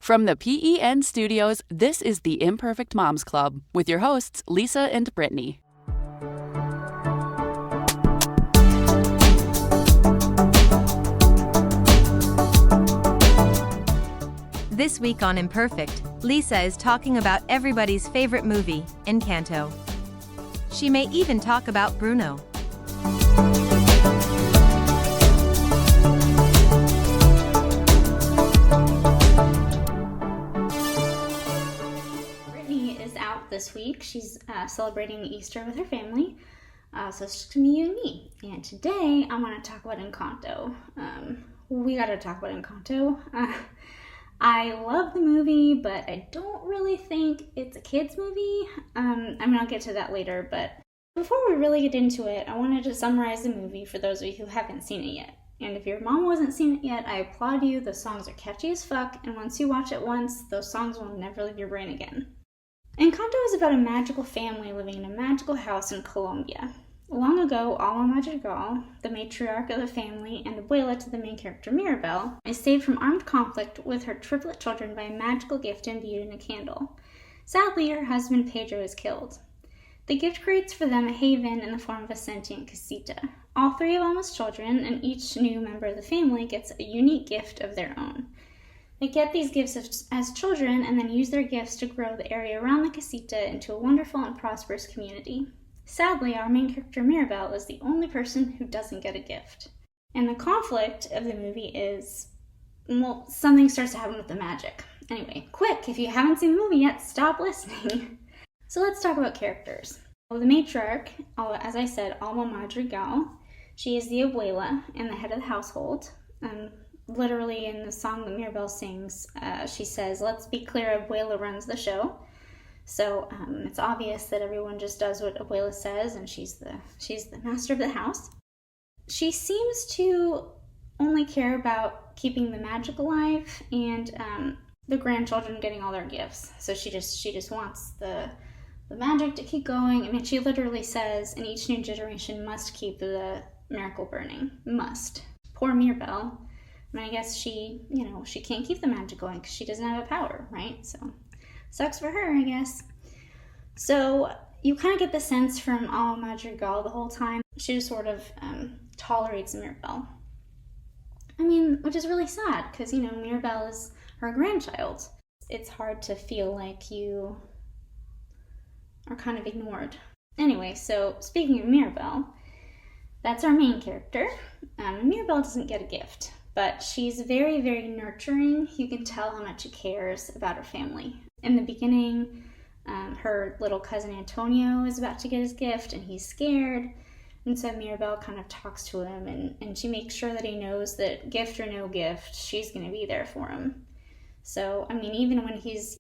From the PEN studios, this is the Imperfect Moms Club with your hosts, Lisa and Brittany. This week on Imperfect, Lisa is talking about everybody's favorite movie, Encanto. She may even talk about Bruno. Brittany is out this week. She's celebrating Easter with her family, so it's just gonna be you and me. And today I want to talk about Encanto. We gotta talk about Encanto. I love the movie, but I don't really think it's a kid's movie. I'll get to that later, but before we really get into it, I wanted to summarize the movie for those of you who haven't seen it yet. And if your mom wasn't seen it yet, I applaud you. The songs are catchy as fuck, and once you watch it once, those songs will never leave your brain again. Encanto is about a magical family living in a magical house in Colombia. Long ago, Alma Madrigal, the matriarch of the family and abuela to the main character Mirabel, is saved from armed conflict with her triplet children by a magical gift imbued in a candle. Sadly, her husband Pedro is killed. The gift creates for them a haven in the form of a sentient casita. All three of Alma's children and each new member of the family gets a unique gift of their own. They get these gifts as children and then use their gifts to grow the area around the casita into a wonderful and prosperous community. Sadly, our main character Mirabel is the only person who doesn't get a gift. And the conflict of the movie is, well, something starts to happen with the magic. Anyway, quick, if you haven't seen the movie yet, stop listening. So let's talk about characters. Well, the matriarch, as I said, Alma Madrigal, she is the abuela and the head of the household. Literally in the song that Mirabel sings, she says, "Let's be clear, abuela runs the show." So it's obvious that everyone just does what abuela says, and she's the master of the house. She seems to only care about keeping the magic alive and the grandchildren getting all their gifts. So she just wants the magic to keep going. I mean, she literally says, "And each new generation must keep the miracle burning." Must. Poor Mirabel. I mean, I guess she can't keep the magic going because she doesn't have a power, right? So sucks for her, I guess. So you kind of get the sense from Alma Madrigal the whole time. She just sort of tolerates Mirabel. I mean, which is really sad because, Mirabel is her grandchild. It's hard to feel like you are kind of ignored. Anyway, so speaking of Mirabel, that's our main character. Mirabel doesn't get a gift, but she's very, very nurturing. You can tell how much she cares about her family. In the beginning, her little cousin Antonio is about to get his gift and he's scared. And so Mirabel kind of talks to him and she makes sure that he knows that gift or no gift, she's going to be there for him. So, I mean, even when he's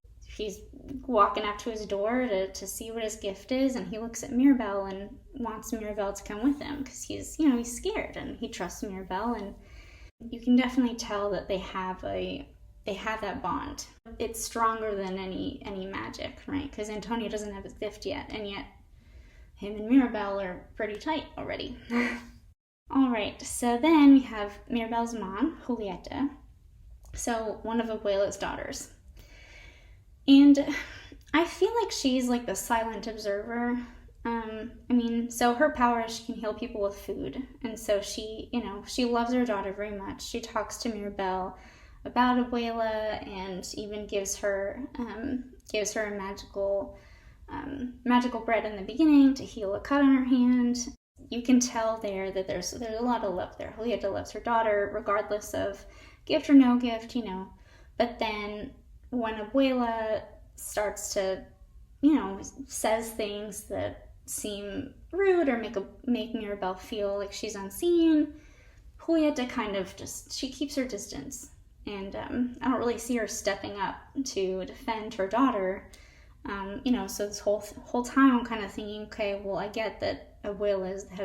walking up to his door to see what his gift is, and he looks at Mirabel and wants Mirabel to come with him because he's scared and he trusts Mirabel, and you can definitely tell that they have that bond. It's stronger than any magic, right? Because Antonio doesn't have his gift yet, and yet him and Mirabel are pretty tight already. All right, so then we have Mirabel's mom, Julieta, so one of Abuela's daughters. And I feel like she's like the silent observer. So her power is she can heal people with food. And so she loves her daughter very much. She talks to Mirabel about Abuela and even gives her a magical bread in the beginning to heal a cut on her hand. You can tell there that there's a lot of love there. Julieta loves her daughter regardless of gift or no gift, But then when Abuela starts to, says things that seem rude or make Mirabel feel like she's unseen, Julieta kind of she keeps her distance. And I don't really see her stepping up to defend her daughter. So this whole time I'm kind of thinking, okay, well, I get that Abuela is the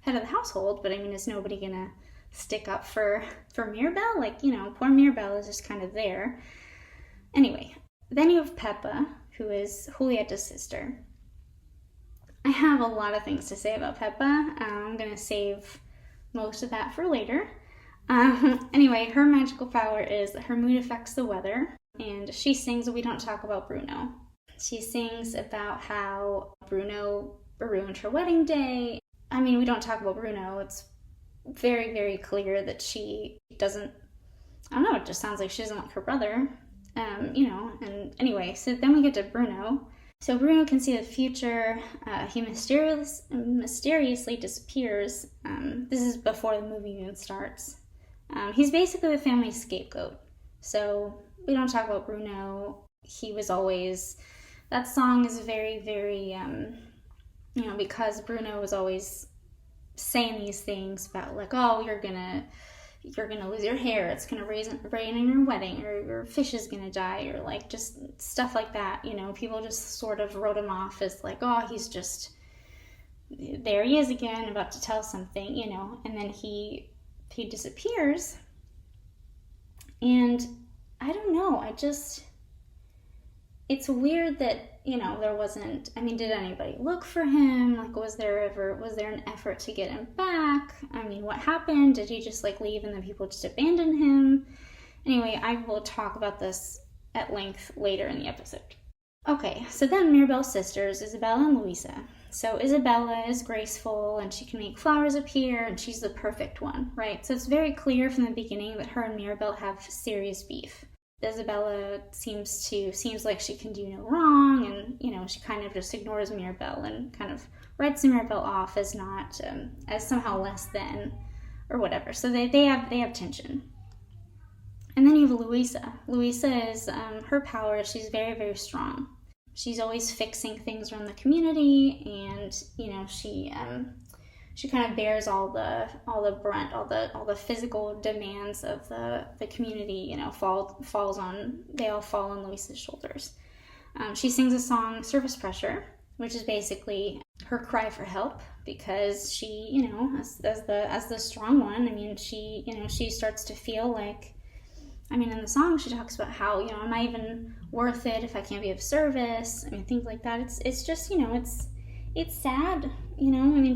head of the household, but I mean, is nobody gonna stick up for Mirabel? Like, poor Mirabel is just kind of there. Anyway, then you have Pepa, who is Julieta's sister. I have a lot of things to say about Pepa. I'm going to save most of that for later. Anyway, her magical power is that her mood affects the weather. and she sings We Don't Talk About Bruno. She sings about how Bruno ruined her wedding day. I mean, we don't talk about Bruno. It's very, very clear that she doesn't, I don't know, it just sounds like she doesn't like her brother. And anyway, so then we get to Bruno. So Bruno can see the future. He mysteriously disappears. This is before the movie even starts. He's basically the family scapegoat. So we don't talk about Bruno. He was always, that song is very, very, because Bruno was always saying these things about like, oh, you're gonna lose your hair, it's gonna rain in your wedding, or your fish is gonna die, or like just stuff like that. People just sort of wrote him off as like, oh, he's just, there he is again about to tell something, and then he disappears. And I don't know, it's weird that, there wasn't, did anybody look for him? Like, was there an effort to get him back? What happened? Did he just leave and then people just abandon him? Anyway, I will talk about this at length later in the episode. Okay, so then Mirabel's sisters, Isabella and Luisa. So Isabella is graceful and she can make flowers appear and she's the perfect one, right? So it's very clear from the beginning that her and Mirabel have serious beef. Isabella seems like she can do no wrong, and she kind of just ignores Mirabel and kind of writes Mirabel off as not as somehow less than or whatever. So they have tension. And then you have Luisa. Luisa is her power. She's very, very strong. She's always fixing things around the community, and she kind of bears all the brunt, all the physical demands of the community. They all fall on Luisa's shoulders. She sings a song, Surface Pressure, which is basically her cry for help, because she, as the strong one, she starts to feel like, in the song she talks about how, am I even worth it if I can't be of service? Things like that. It's just, it's sad,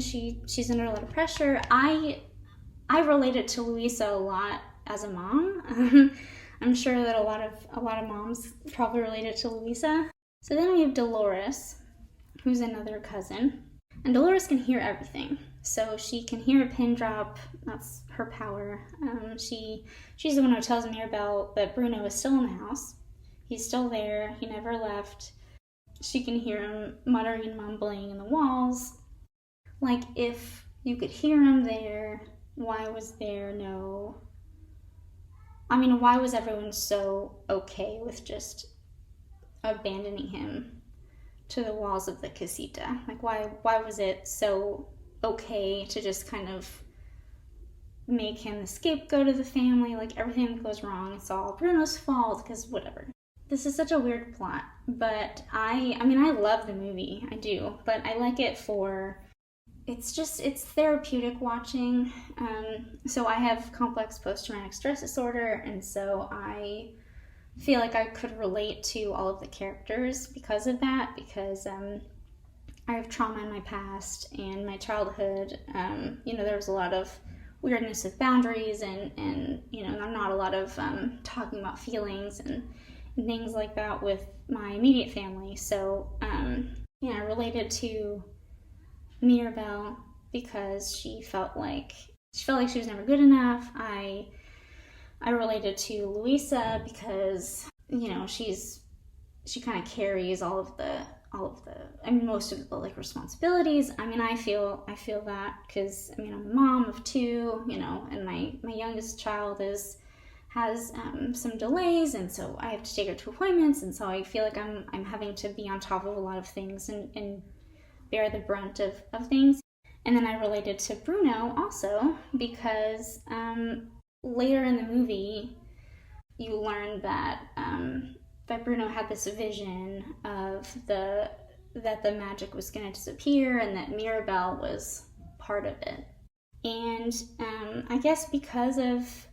she's under a lot of pressure. I related to Luisa a lot as a mom. I'm sure that a lot of moms probably related to Luisa. So then we have Dolores, who's another cousin. And Dolores can hear everything. So she can hear a pin drop. That's her power. She's the one who tells Mirabel that Bruno is still in the house. He's still there. He never left. She can hear him muttering and mumbling in the walls. Like, if you could hear him there, why was there no... why was everyone so okay with just abandoning him to the walls of the casita? Like, why was it so okay to just kind of make him the scapegoat of the family? Like, everything that goes wrong, it's all Bruno's fault, because whatever. This is such a weird plot, but I love the movie, I do, but I like it for, it's therapeutic watching. So I have complex post-traumatic stress disorder, and so I feel like I could relate to all of the characters because of that, because I have trauma in my past and my childhood. There was a lot of weirdness with boundaries and not a lot of talking about feelings and things like that with my immediate family. So I related to Mirabel because she felt like she was never good enough. I related to Luisa because she kind of carries all of the most of the responsibilities. I feel that because I'm a mom of two, and my youngest child has some delays, and so I have to take her to appointments, and so I feel like I'm having to be on top of a lot of things and bear the brunt of things. And then I related to Bruno also because later in the movie you learn that Bruno had this vision of that the magic was going to disappear and that Mirabel was part of it. And I guess because of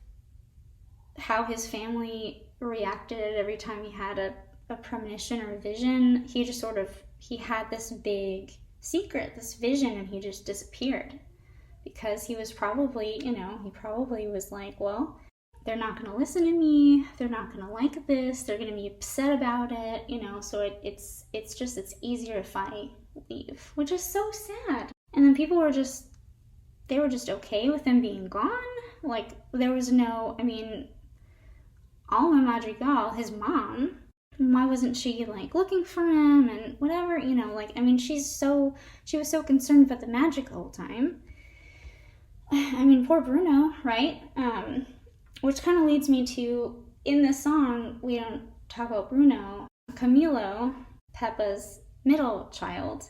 how his family reacted every time he had a premonition or a vision, he had this big secret, this vision, and he just disappeared because he was probably, he probably was like, well, they're not going to listen to me, they're not going to like this, they're going to be upset about it, so it's easier if I leave, which is so sad. And then people were just okay with him being gone. Like, there was no, Alma Madrigal, his mom, why wasn't she, like, looking for him and whatever, she was so concerned about the magic the whole time. Poor Bruno, right? Which kind of leads me to, in this song, we don't talk about Bruno. Camilo, Peppa's middle child,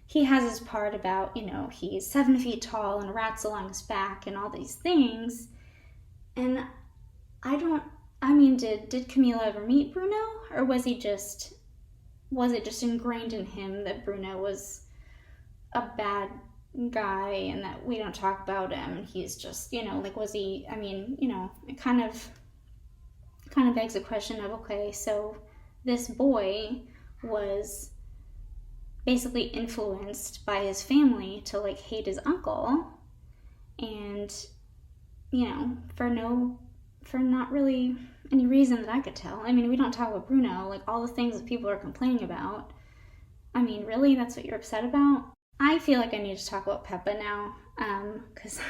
he has his part about, he's 7 feet tall and rats along his back and all these things. And did Camilo ever meet Bruno? Or was it just ingrained in him that Bruno was a bad guy and that we don't talk about him, and he's just, was he, it kind of begs the question of, okay, so this boy was basically influenced by his family to, like, hate his uncle, and, for not really any reason that I could tell. We don't talk about Bruno, like, all the things that people are complaining about. Really, that's what you're upset about? I feel like I need to talk about Peppa now, because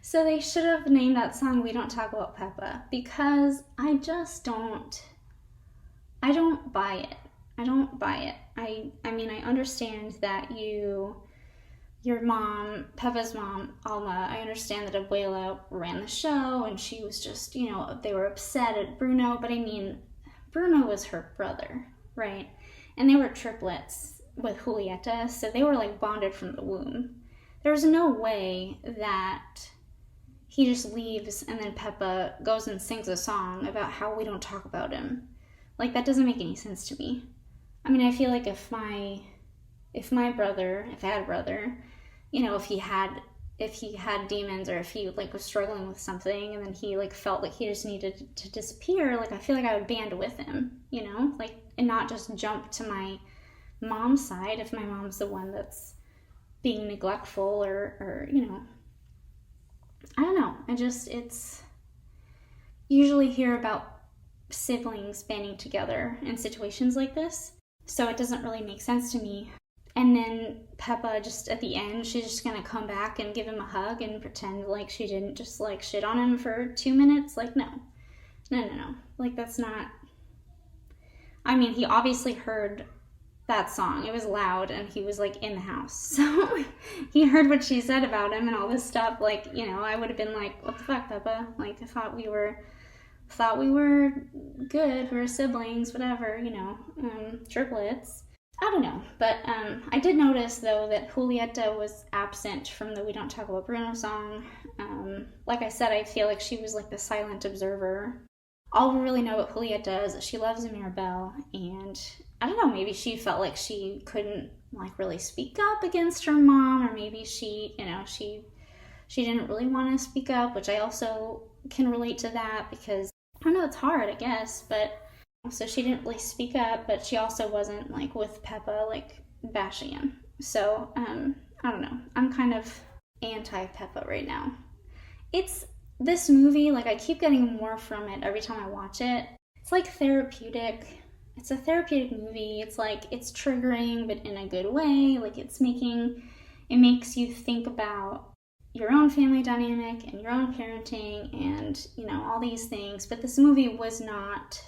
so they should have named that song "We Don't Talk About Peppa," because I don't buy it. I understand that your mom, Peppa's mom, Alma, I understand that Abuela ran the show and she was just, they were upset at Bruno, but Bruno was her brother, right? And they were triplets with Julieta, so they were, like, bonded from the womb. There's no way that he just leaves and then Peppa goes and sings a song about how we don't talk about him. Like, that doesn't make any sense to me. I feel like if I had a brother, if he had demons, or if he, like, was struggling with something and then he, like, felt like he just needed to disappear, like, I feel like I would band with him, and not just jump to my mom's side if my mom's the one that's being neglectful or I don't know. It's usually hear about siblings banding together in situations like this, so it doesn't really make sense to me. And then Peppa, just at the end, she's just gonna come back and give him a hug and pretend like she didn't just, like, shit on him for 2 minutes. Like, no. Like, that's not... he obviously heard that song. It was loud and he was, like, in the house. So he heard what she said about him and all this stuff. Like, I would have been like, what the fuck, Peppa? Like, I thought we were good. We were siblings, whatever, triplets. I don't know, but I did notice, though, that Julieta was absent from the We Don't Talk About Bruno song. Like I said, I feel like she was, like, the silent observer. All we really know about Julieta is that she loves Mirabel, and I don't know, maybe she felt like she couldn't, like, really speak up against her mom, or maybe she didn't really want to speak up, which I also can relate to that, because, I don't know, it's hard, I guess, but... So she didn't really speak up, but she also wasn't, like, with Peppa, like, bashing him. So, I don't know. I'm kind of anti-Peppa right now. It's this movie, like, I keep getting more from it every time I watch it. It's, like, therapeutic. It's a therapeutic movie. It's, like, it's triggering, but in a good way. Like, it makes you think about your own family dynamic and your own parenting and, all these things. But this movie was not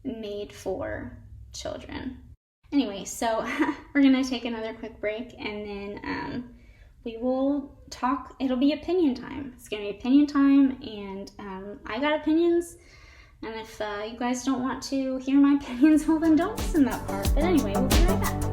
made for children. Anyway, so we're gonna take another quick break, and then we will talk. It'll be opinion time. It's gonna be opinion time, and I got opinions, and if you guys don't want to hear my opinions, well, then don't listen to that part. But anyway, we'll be right back.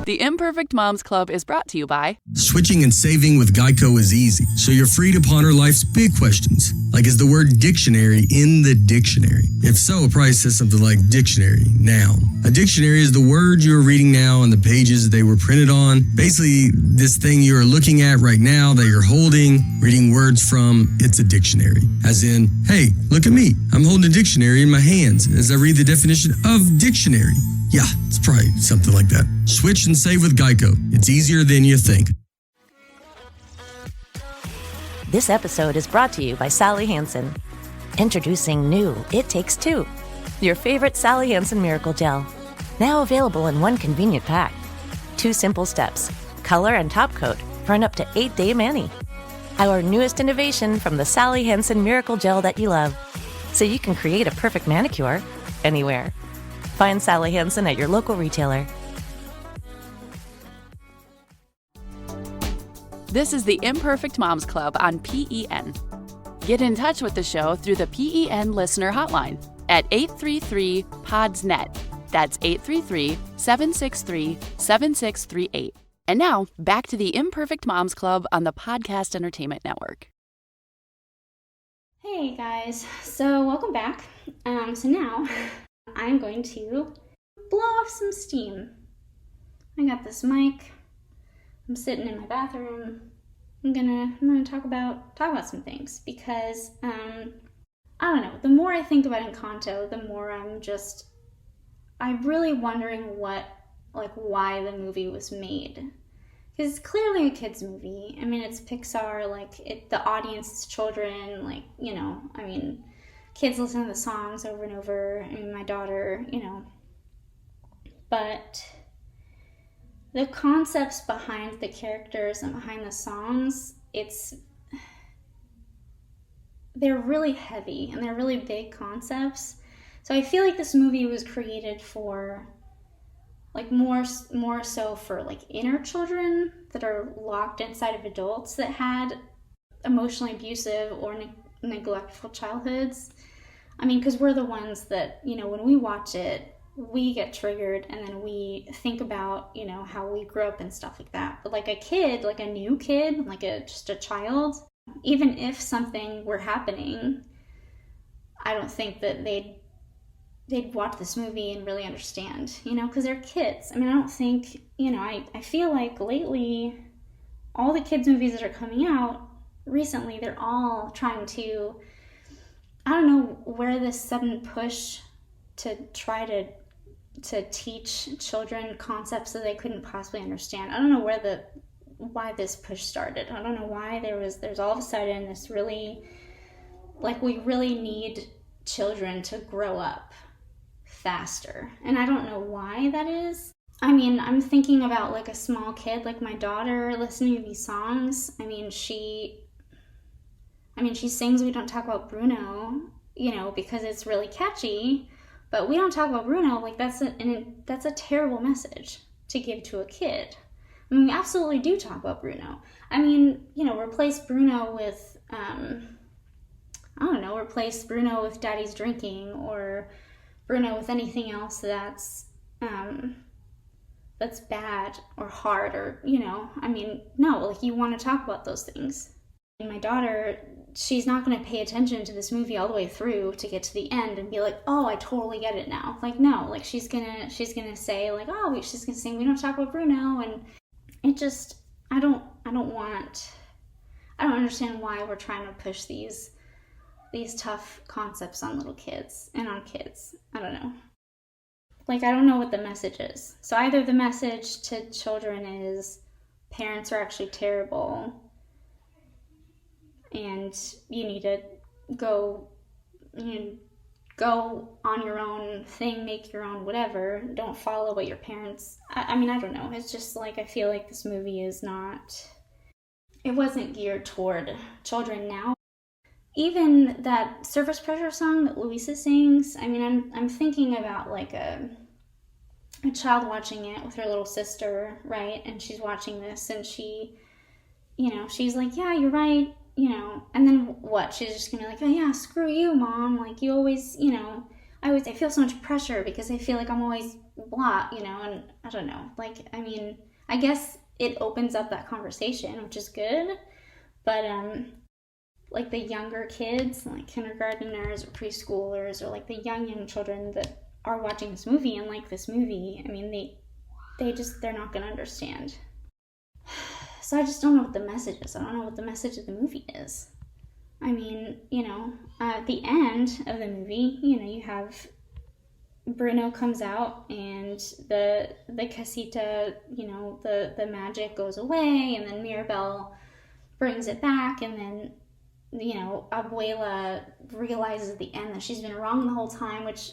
The Imperfect Moms Club is brought to you by Switching and saving with Geico is easy, so you're free to ponder life's big questions, like is the word dictionary in the dictionary? If so, it probably says something like dictionary, noun. A dictionary is the word you're reading now on the pages they were printed on. Basically, this thing you're looking at right now that you're holding, reading words from, it's a dictionary. As in, hey, look at me. I'm holding a dictionary in my hands as I read the definition of dictionary. Yeah, it's probably something like that. Switch and save with Geico. It's easier than you think. This episode is brought to you by Sally Hansen. Introducing new It Takes Two, your favorite Sally Hansen Miracle Gel. Now available in one convenient pack. 2 simple steps, color and top coat for an up to 8-day mani. Our newest innovation from the Sally Hansen Miracle Gel that you love. So you can create a perfect manicure anywhere. Find Sally Hansen at your local retailer. This is the Imperfect Moms Club on PEN. Get in touch with the show through the PEN listener hotline at 833-PODS-NET. That's 833-763-7638. And now, back to the Imperfect Moms Club on the Podcast Entertainment Network. Hey guys, so welcome back. So now I'm going to blow off some steam. I got this mic. I'm sitting in my bathroom. I'm gonna talk about some things because I don't know. The more I think about Encanto, the more I'm really wondering why the movie was made. Because it's clearly a kids movie. I mean, it's Pixar. The audience is children. Kids listen to the songs over and over. I mean, my daughter, But the concepts behind the characters and behind the songs, they're really heavy and they're really big concepts. So I feel like this movie was created for, more so for, inner children that are locked inside of adults that had emotionally abusive or neglectful childhoods. I mean, because we're the ones that, when we watch it, we get triggered and then we think about, how we grew up and stuff like that. But a kid, a new kid, just a child, even if something were happening, I don't think that they'd watch this movie and really understand, because they're kids. I mean, I don't think, I feel like lately, all the kids movies that are coming out recently, they're all trying to, I don't know where this sudden push to try to teach children concepts that they couldn't possibly understand. I don't know why this push started. I don't know why there's all of a sudden this really, we really need children to grow up faster. And I don't know why that is. I mean, I'm thinking about a small kid, my daughter, listening to these songs. I mean, she sings We Don't Talk About Bruno, because it's really catchy, but we don't talk about Bruno. That's a terrible message to give to a kid. I mean, we absolutely do talk about Bruno. I mean, replace Bruno with, replace Bruno with Daddy's Drinking, or Bruno with anything else that's bad or hard, or, no, you want to talk about those things. And my daughter, she's not going to pay attention to this movie all the way through to get to the end and be like, oh, I totally get it now. No, she's gonna say she's gonna sing We Don't Talk About Bruno, and it just, I don't understand why we're trying to push these tough concepts on little kids and on kids. I don't know. I don't know what the message is. So either the message to children is parents are actually terrible and you need to go on your own thing, make your own whatever, don't follow what your parents, I don't know. It's just I feel like this movie it wasn't geared toward children now. Even that Surface Pressure song that Louisa sings, I'm thinking about a child watching it with her little sister, right? And she's watching this and she, she's like, yeah, you're right, and then what? She's just gonna be like, oh yeah, screw you, Mom. You always, I feel so much pressure because I feel like I'm always blah, and I don't know. I guess it opens up that conversation, which is good. But like the younger kids, like kindergartners or preschoolers, or like the young children that are watching this movie and like this movie, they're not gonna understand. So I just don't know what the message is. I don't know what the message of the movie is. At the end of the movie, you have Bruno comes out and the casita, the magic goes away, and then Mirabel brings it back, and then, Abuela realizes at the end that she's been wrong the whole time, which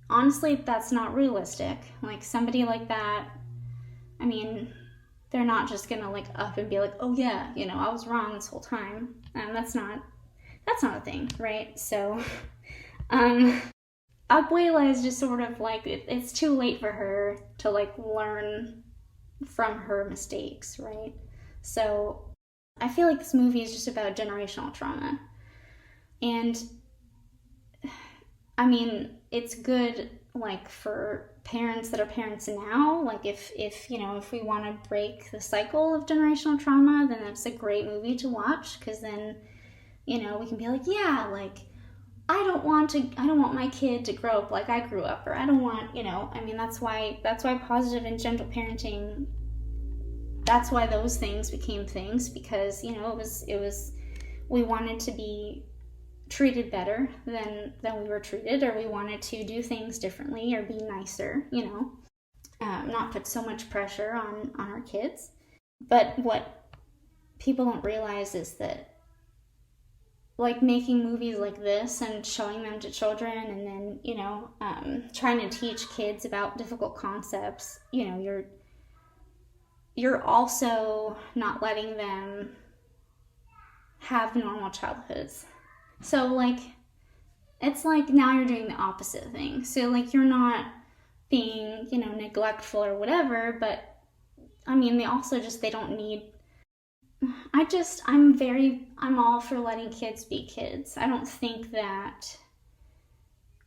honestly, that's not realistic. Like, somebody like that, they're not just gonna like up and be like, oh yeah, I was wrong this whole time. That's not a thing, right? So, Abuela is just sort of like, it's too late for her to like learn from her mistakes, right? So I feel like this movie is just about generational trauma. And it's good like for parents that are parents now. Like if we want to break the cycle of generational trauma, then that's a great movie to watch, because then, we can be like, yeah, like I don't want my kid to grow up like I grew up, or I don't want, that's why positive and gentle parenting, that's why those things became things, because, it was, we wanted to be treated better than we were treated, or we wanted to do things differently or be nicer, not put so much pressure on our kids. But what people don't realize is that, like, making movies like this and showing them to children, and then, trying to teach kids about difficult concepts, you're also not letting them have normal childhoods. So, like, it's like now you're doing the opposite thing. So, like, you're not being, neglectful or whatever, but, they also they don't need... I'm all for letting kids be kids. I don't think that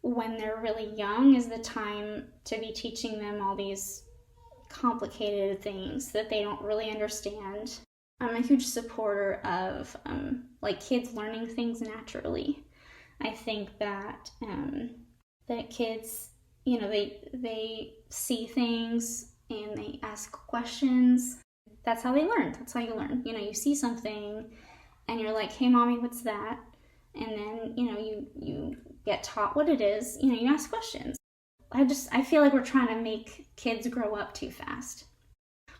when they're really young is the time to be teaching them all these complicated things that they don't really understand. I'm a huge supporter of like kids learning things naturally. I think that that kids, they see things and they ask questions. That's how they learn. That's how you learn. You see something and you're like, hey mommy, what's that? And then, you get taught what it is. You ask questions. I feel like we're trying to make kids grow up too fast.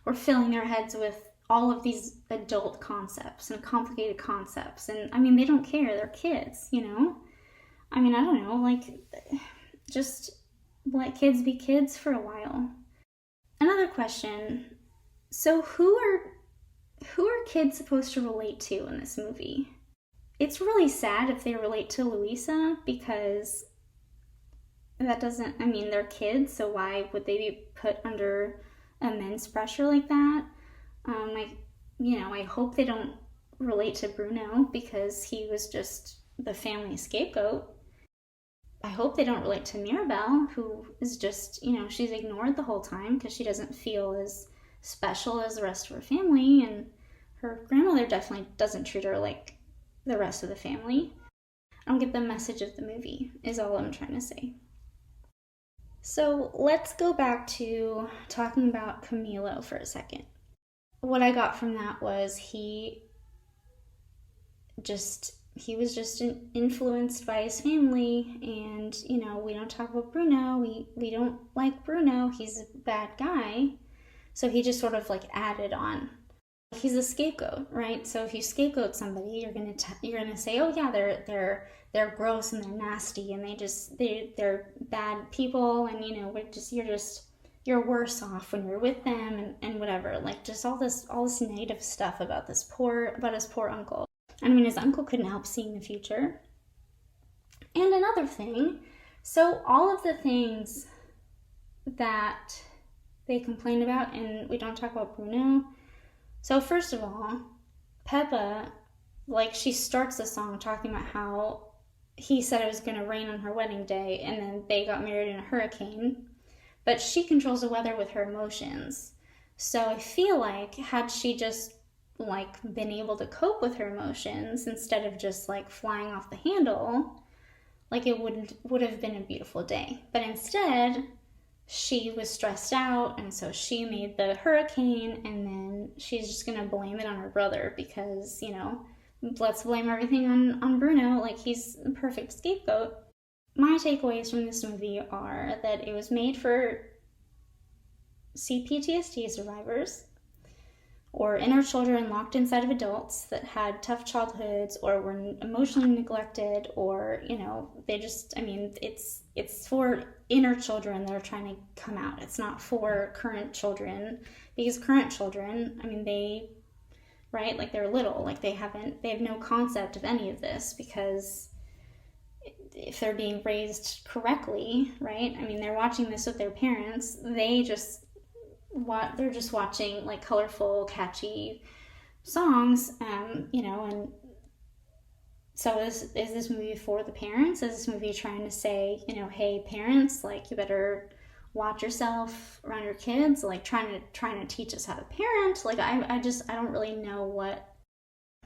We're filling their heads with all of these adult concepts and complicated concepts. And they don't care. They're kids, I don't know, like, just let kids be kids for a while. Another question. So who are kids supposed to relate to in this movie? It's really sad if they relate to Luisa, because that doesn't, they're kids, so why would they be put under immense pressure like that? I hope they don't relate to Bruno, because he was just the family scapegoat. I hope they don't relate to Mirabel, who is just, she's ignored the whole time because she doesn't feel as special as the rest of her family, and her grandmother definitely doesn't treat her like the rest of the family. I don't get the message of the movie, is all I'm trying to say. So let's go back to talking about Camilo for a second. What I got from that was he was just influenced by his family, and, we don't talk about Bruno, we don't like Bruno, he's a bad guy, so he just sort of like added on. He's a scapegoat, right? So if you scapegoat somebody, you're gonna say, oh yeah, they're gross and they're nasty and they're bad people, and you're worse off when you're with them, and whatever, like just all this negative stuff about his poor uncle. His uncle couldn't help seeing the future. And another thing, so all of the things that they complain about, and we don't talk about Bruno. So first of all, Peppa, like, she starts the song talking about how he said it was going to rain on her wedding day, and then they got married in a hurricane. But she controls the weather with her emotions. So I feel like had she just like been able to cope with her emotions instead of just like flying off the handle, like it would have been a beautiful day. But instead, she was stressed out, and so she made the hurricane, and then she's just gonna blame it on her brother because, you know, let's blame everything on Bruno, like he's the perfect scapegoat. My takeaways from this movie are that it was made for CPTSD survivors or inner children locked inside of adults that had tough childhoods or were emotionally neglected, or, you know, they just, I mean, it's for inner children that are trying to come out. It's not for current children, because current children, I mean, they, right, like they're little, like they have no concept of any of this, because if they're being raised correctly, right, I mean, they're watching this with their parents, they're just watching like colorful, catchy songs, you know. And so is this movie for the parents? Is this movie trying to say, you know, hey parents, like you better watch yourself around your kids, like trying to teach us how to parent? Like I don't really know what,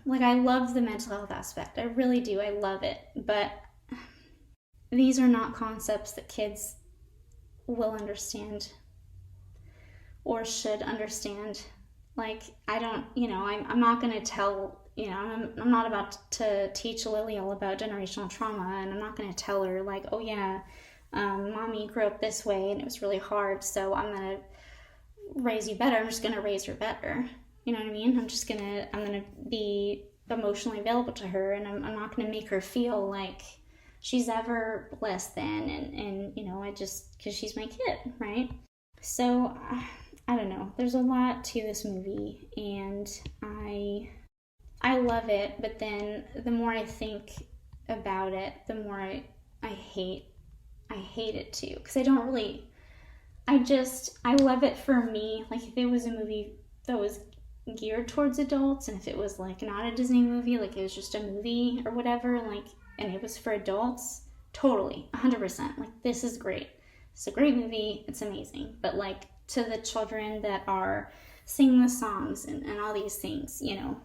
like I love the mental health aspect, I really do, I love it, but these are not concepts that kids will understand or should understand. Like, I don't, you know, I'm not going to tell, you know, I'm not about to teach Lily all about generational trauma, and I'm not going to tell her, like, oh yeah, mommy grew up this way and it was really hard, so I'm going to raise you better. I'm just going to raise her better. You know what I mean? I'm going to be emotionally available to her, and I'm not going to make her feel like she's ever less than, and you know, because she's my kid, right? So, I don't know. There's a lot to this movie, and I love it, but then the more I think about it, the more I hate it too, because I don't really, I love it for me. Like, if it was a movie that was geared towards adults, and if it was like not a Disney movie, like it was just a movie or whatever, like, and it was for adults, totally, 100%, like, this is great. It's a great movie, it's amazing. But like, to the children that are singing the songs and all these things, you know,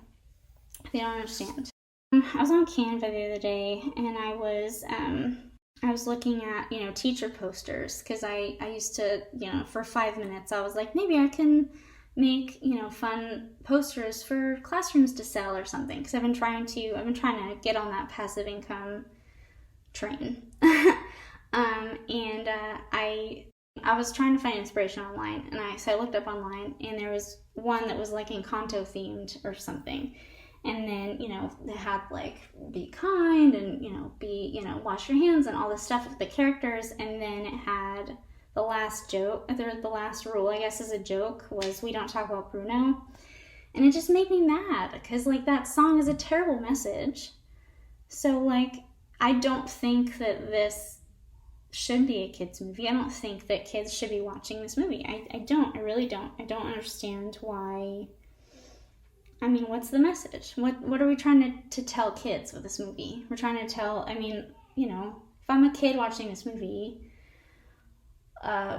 they don't understand. I was on Canva the other day, and I was looking at, you know, teacher posters, because I used to, you know, for 5 minutes, I was like, maybe I can make, you know, fun posters for classrooms to sell or something, because I've been trying to get on that passive income train. I was trying to find inspiration online, and so I looked up online, and there was one that was like Encanto themed or something. And then, you know, they had like, be kind, and, you know, wash your hands and all this stuff with the characters. And then it had the last joke, the last rule, I guess, as a joke, was we don't talk about Bruno. And it just made me mad, because like, that song is a terrible message. So like, I don't think that this should be a kids movie. I don't think that kids should be watching this movie. I really don't. I don't understand why. I mean, what's the message? What are we trying to tell kids with this movie? We're trying to tell, I mean, you know, if I'm a kid watching this movie,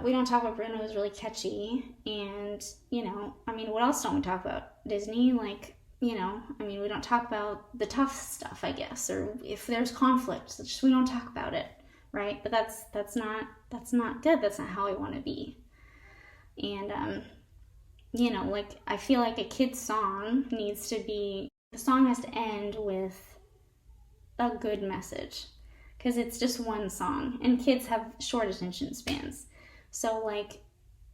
We Don't Talk About Bruno is really catchy, and, you know, I mean, what else don't we talk about? Disney, like, you know, I mean, we don't talk about the tough stuff, I guess, or if there's conflict, it's just, we don't talk about it, right? But that's not good. That's not how I want to be. And you know, like, I feel like a kid's song needs to be, the song has to end with a good message, because it's just one song, and kids have short attention spans. So like,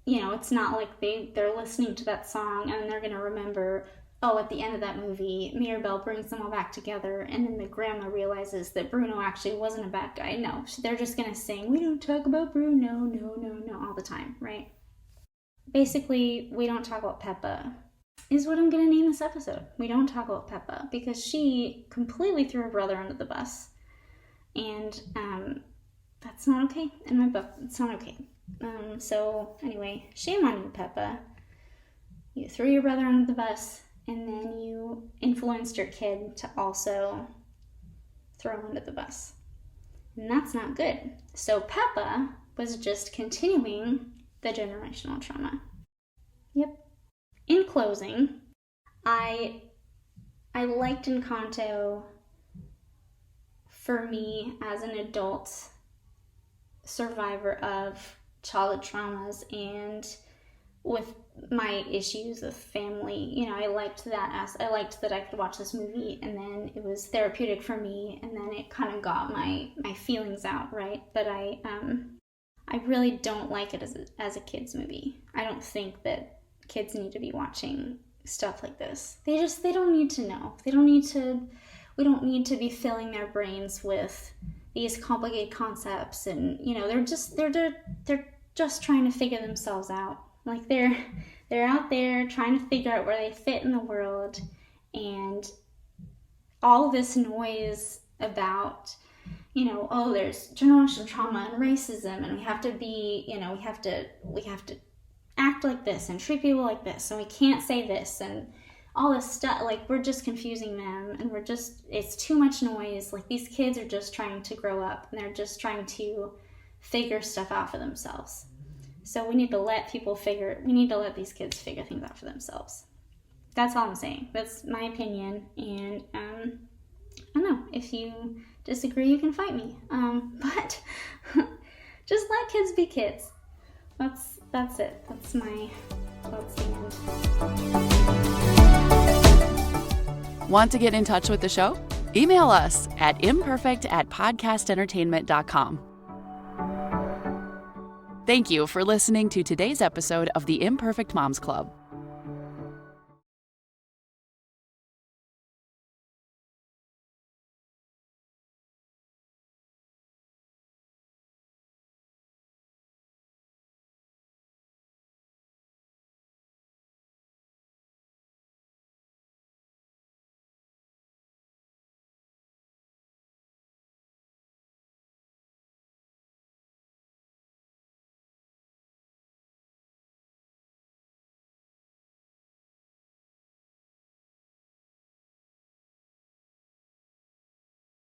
you know, it's not like they're listening to that song and they're gonna remember, oh, at the end of that movie, Mirabelle brings them all back together, and then the grandma realizes that Bruno actually wasn't a bad guy. No, they're just gonna sing, we don't talk about Bruno, no, all the time, right? Basically, we don't talk about Peppa is what I'm gonna name this episode. We don't talk about Peppa, because she completely threw her brother under the bus, and that's not okay in my book. It's not okay. So anyway, shame on you, Peppa. You threw your brother under the bus, and then you influenced your kid to also throw him under the bus. And that's not good. So Peppa was just continuing the generational trauma. Yep. In closing, I liked Encanto for me as an adult survivor of childhood traumas and with my issues with family. I liked that I liked that I could watch this movie and then it was therapeutic for me, and then it kind of got my feelings out, right? But I really don't like it as a kids movie. I don't think that kids need to be watching stuff like this. They don't need to know. We don't need to be filling their brains with these complicated concepts, and they're just trying to figure themselves out. Like they're out there trying to figure out where they fit in the world, and all this noise about there's generational trauma and racism, and we have to be we have to act like this and treat people like this, and we can't say this, and all this stuff. Like, we're just confusing them, and it's too much noise. Like, these kids are just trying to grow up, and they're just trying to figure stuff out for themselves. So we need to let these kids figure things out for themselves. That's all I'm saying. That's my opinion, and I don't know. If you disagree, you can fight me. But just let kids be kids. That's it. That's the end. Want to get in touch with the show? Email us at imperfect@podcastentertainment.com. Thank you for listening to today's episode of the Imperfect Moms Club.